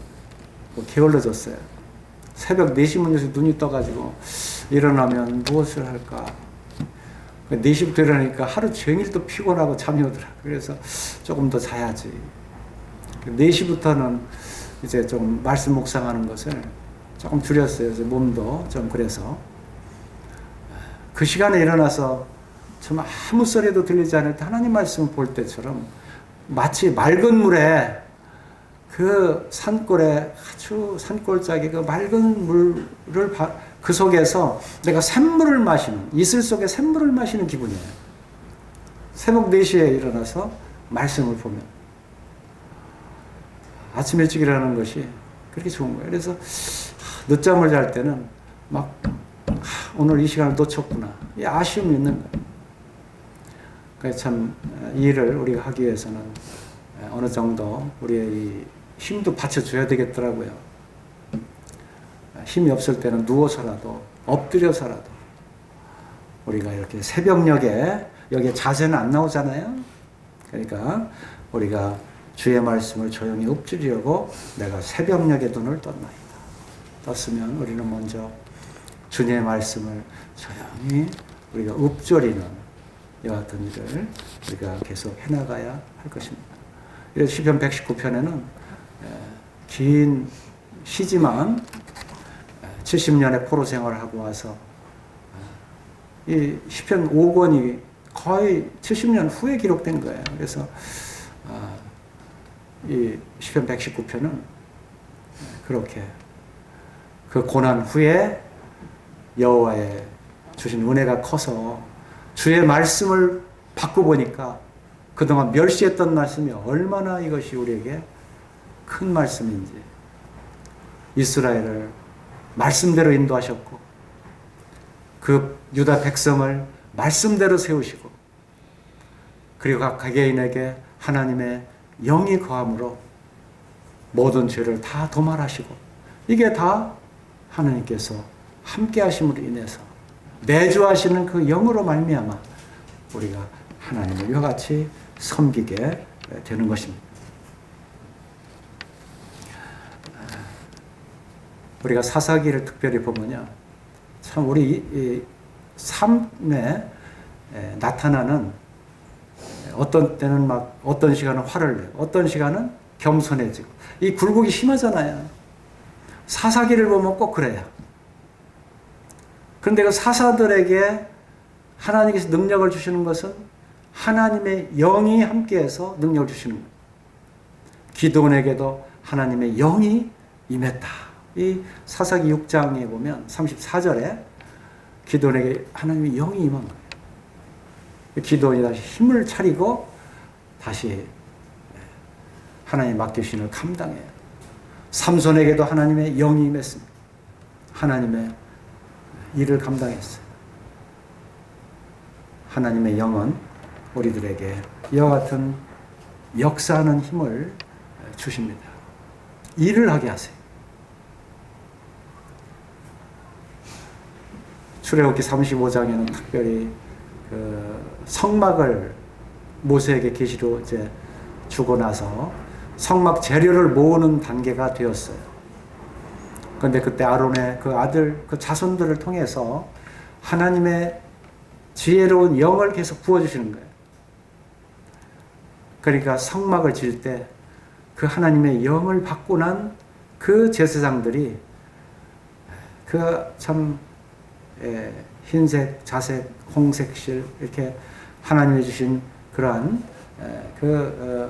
게을러졌어요. 새벽 4시면 눈이 떠가지고 일어나면 무엇을 할까? 4시부터 일어나니까 하루 종일 또 피곤하고 잠이 오더라고요. 그래서 조금 더 자야지. 4시부터는 이제 좀 말씀 묵상하는 것을 조금 줄였어요. 이제 몸도 좀 그래서. 그 시간에 일어나서 좀 아무 소리도 들리지 않을 때 하나님 말씀을 볼 때처럼 마치 맑은 물에 그 산골에 아주 산골짜기 그 맑은 물을 그 속에서 내가 샘물을 마시는, 이슬 속에 샘물을 마시는 기분이에요. 새벽 4시에 일어나서 말씀을 보면 아침 일찍 일어나는 것이 그렇게 좋은 거예요. 그래서 늦잠을 잘 때는 막 오늘 이 시간을 놓쳤구나, 이 아쉬움이 있는 거예요. 그래서 참 이 일을 우리가 하기 위해서는 어느 정도 우리의 이 힘도 받쳐줘야 되겠더라고요. 힘이 없을 때는 누워서라도 엎드려서라도 우리가 이렇게 새벽녘에 여기에 자세는 안 나오잖아요. 그러니까 우리가 주의 말씀을 조용히 읊조리려고 내가 새벽녘에 눈을 떴나이다. 떴으면 우리는 먼저 주님의 말씀을 조용히 우리가 읊조리는 이와 같은 일을 우리가 계속 해나가야 할 것입니다. 그래서 시편 119편에는 긴 시지만 70년의 포로 생활을 하고 와서 이 시편 5권이 거의 70년 후에 기록된 거예요. 그래서 이 시편 119편은 그렇게 그 고난 후에 여호와의 주신 은혜가 커서 주의 말씀을 바꿔보니까 그동안 멸시했던 말씀이 얼마나 이것이 우리에게 큰 말씀인지, 이스라엘을 말씀대로 인도하셨고 그 유다 백성을 말씀대로 세우시고 그리고 각 개인에게 하나님의 영이 거함으로 모든 죄를 다 도말하시고 이게 다 하나님께서 함께 하심으로 인해서 내주하시는 그 영으로 말미암아 우리가 하나님을 이와 같이 섬기게 되는 것입니다. 우리가 사사기를 특별히 보면요, 참 우리 이 삶에 나타나는 어떤 때는 막 어떤 시간은 화를 내고 어떤 시간은 겸손해지고 이 굴곡이 심하잖아요. 사사기를 보면 꼭 그래요. 그런데 그 사사들에게 하나님께서 능력을 주시는 것은 하나님의 영이 함께해서 능력을 주시는 거예요. 기드온에게도 하나님의 영이 임했다. 이 사사기 6장에 보면 34절에 기드온에게 하나님의 영이 임한 거예요. 기드온이 다시 힘을 차리고 다시 하나님 맡기신 일을 감당해요. 삼손에게도 하나님의 영이 임했습니다. 하나님의 일을 감당했어요. 하나님의 영은 우리들에게 이와 같은 역사하는 힘을 주십니다. 일을 하게 하세요. 출애굽기 35장에는 특별히 그 성막을 모세에게 계시로 이제 주고 나서 성막 재료를 모으는 단계가 되었어요. 그런데 그때 아론의 그 아들, 그 자손들을 통해서 하나님의 지혜로운 영을 계속 부어주시는 거예요. 그러니까 성막을 지을 때 그 하나님의 영을 받고 난 그 제사장들이 그 참 흰색, 자색, 홍색 실 이렇게 하나님이 주신 그러한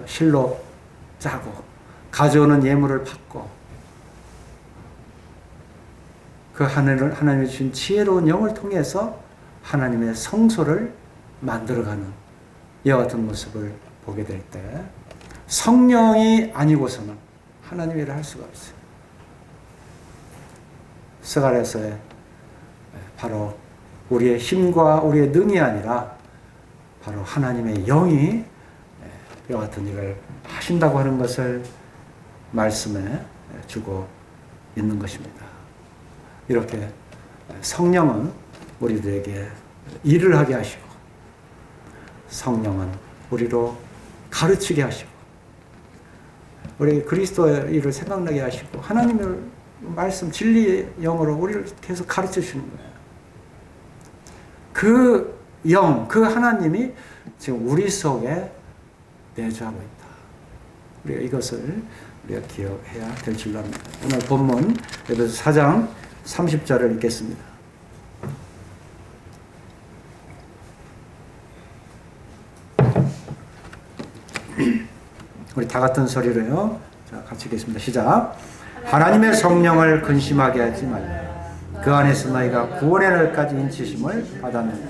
실로 짜고 가져오는 예물을 받고 그 하나님이 주신 지혜로운 영을 통해서 하나님의 성소를 만들어가는 이와 같은 모습을 보게 될 때 성령이 아니고서는 하나님의 일을 할 수가 없어요. 스가랴서에 바로 우리의 힘과 우리의 능이 아니라 바로 하나님의 영이 이와 같은 일을 하신다고 하는 것을 말씀에 주고 있는 것입니다. 이렇게 성령은 우리들에게 일을 하게 하시고 성령은 우리로 가르치게 하시고 우리 그리스도의 일을 생각나게 하시고 하나님의 말씀 진리의 영으로 우리를 계속 가르쳐 주시는 거예요. 그 영, 그 하나님이 지금 우리 속에 내주하고 있다. 우리가 이것을 우리가 기억해야 될 줄로 압니다. 오늘 본문 에베소 4장 30절을 읽겠습니다. 우리 다 같은 소리로요. 자, 같이 읽겠습니다. 시작. 하나님의 성령을 근심하게 하지 말라. 그 안에서 너희가 구원의 날까지 인치심을 받았느니라.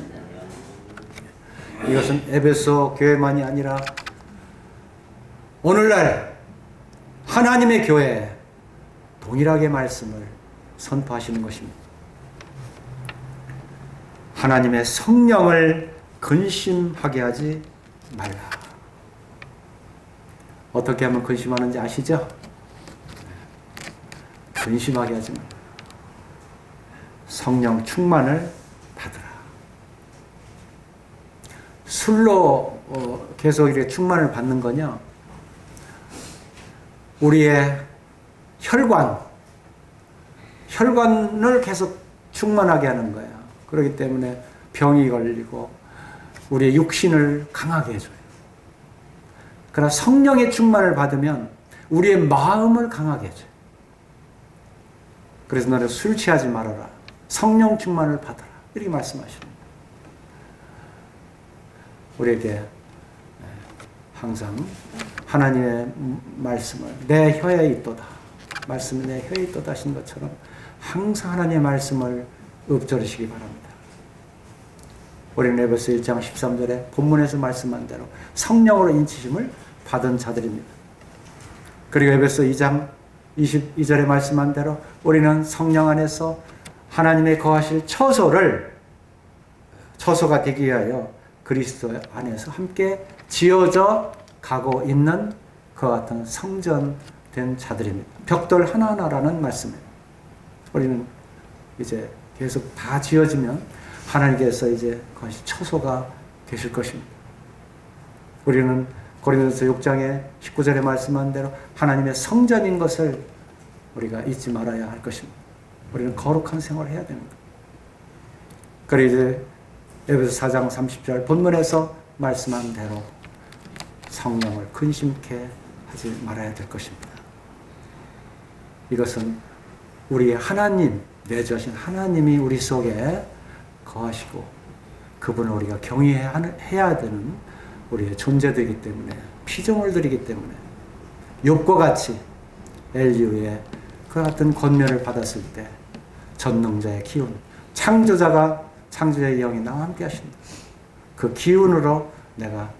이것은 에베소 교회만이 아니라 오늘날 하나님의 교회에 동일하게 말씀을 선포하시는 것입니다. 하나님의 성령을 근심하게 하지 말라. 어떻게 하면 근심하는지 아시죠? 근심하게 하지 말라. 성령 충만을 받으라. 술로 계속 이렇게 충만을 받는 거냐? 우리의 혈관을 계속 충만하게 하는 거야. 그렇기 때문에 병이 걸리고 우리의 육신을 강하게 해줘요. 그러나 성령의 충만을 받으면 우리의 마음을 강하게 해줘요. 그래서 너는 술 취하지 말아라. 성령 충만을 받아라. 이렇게 말씀하십니다. 우리에게 항상 하나님의 말씀을 내 혀에 있도다. 말씀이 내 혀에 있도다 하신 것처럼 항상 하나님의 말씀을 읊조리시기 바랍니다. 우리는 에베소 1장 13절에 본문에서 말씀한 대로 성령으로 인치심을 받은 자들입니다. 그리고 에베소 2장 22절에 말씀한 대로 우리는 성령 안에서 하나님의 거하실 처소가 되기 위하여 그리스도 안에서 함께 지어져 가고 있는 그와 같은 성전된 자들입니다. 벽돌 하나하나라는 말씀이에요. 우리는 이제 계속 다 지어지면 하나님께서 이제 그것이 처소가 되실 것입니다. 우리는 고린도서 6장에 19절에 말씀한 대로 하나님의 성전인 것을 우리가 잊지 말아야 할 것입니다. 우리는 거룩한 생활을 해야 됩니다. 그리고 이제 에베소 4장 30절 본문에서 말씀한 대로 성령을 근심케 하지 말아야 될 것입니다. 이것은 우리의 하나님, 내주하신 하나님이 우리 속에 거하시고 그분을 우리가 경외해야 되는 우리의 존재되기 때문에 피조물 들이기 때문에 욥과 같이 엘리후의 그 같은 권면을 받았을 때 전능자의 기운, 창조자의 영이 나와 함께 하신다. 그 기운으로 내가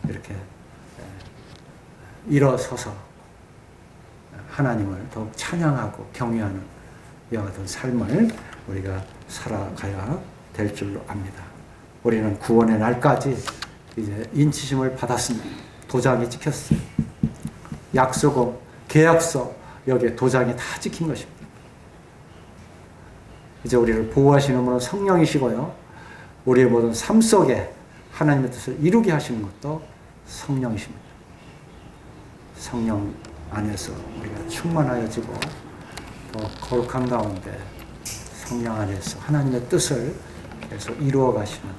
이렇게 일어서서 하나님을 더욱 찬양하고 경외하는 이와 같은 삶을 우리가 살아가야 될 줄로 압니다. 우리는 구원의 날까지 이제 인치심을 받았습니다. 도장이 찍혔어요. 약속은 계약서 여기에 도장이 다 찍힌 것입니다. 이제 우리를 보호하시는 분은 성령이시고요. 우리의 모든 삶 속에 하나님의 뜻을 이루게 하시는 것도 성령이십니다. 성령 안에서 우리가 충만하여지고 더 거룩한 가운데 성령 안에서 하나님의 뜻을 계속 이루어 가시는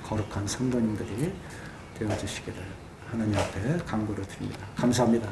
거룩한 성도님들이 되어주시기를 하나님 앞에 간구를 드립니다. 감사합니다.